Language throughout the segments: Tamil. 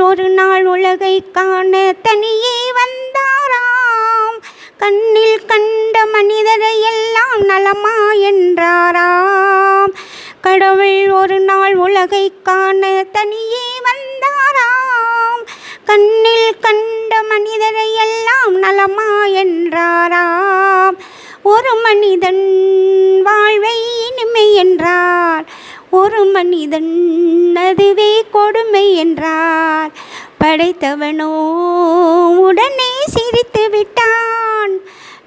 ஒரு நாள் உலகை காண தனியே வந்தாராம். கண்ணில் கண்ட மனிதரை எல்லாம் நலமா என்றாராம். கடவுள் ஒரு நாள் உலகை காண தனியே வந்தாராம். கண்ணில் கண்ட மனிதரை எல்லாம் நலமா என்றாராம். ஒரு மனிதன் வாழ்வை இனிமை என்றார், ஒரு மனிதன் அதுவே கொடுமை என்றார். படைத்தவனோ உடனே சிரித்து விட்டான்.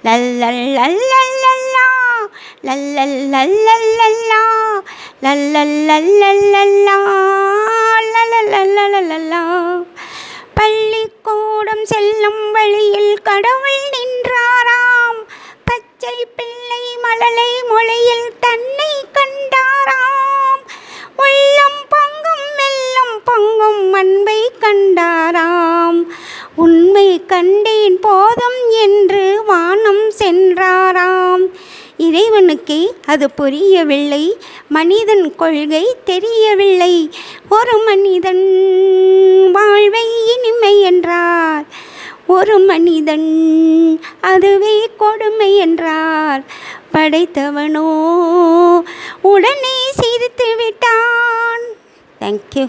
லல்லல்லல்லல்லா லல்லல்லல்லல்லா லல்லல்லல்லல்லா லல்லல்லல்லல்லா. பள்ளிக்கூடம் செல்லும் வழியில் கடவுள் நின்றாராம். பச்சை பிள்ளை மழலை மொழியில் தன்னை கண்டாராம். உள்ளம் பொங்கும் மெல்லும் பொங்கும் அன்பை கண்டாராம். உண்மை கண்டேன் போதும் என்று வானம் சென்றாராம். இறைவனுக்கே அது புரியவில்லை, மனிதன் கொள்கை தெரியவில்லை. ஒரு மனிதன் வாழ்வை இனிமை என்றார், ஒரு மனிதன் அதுவே கொடுமை என்றார். படைத்தவனோ உடனே சிரித்து விட்டான். தேங்க்யூ.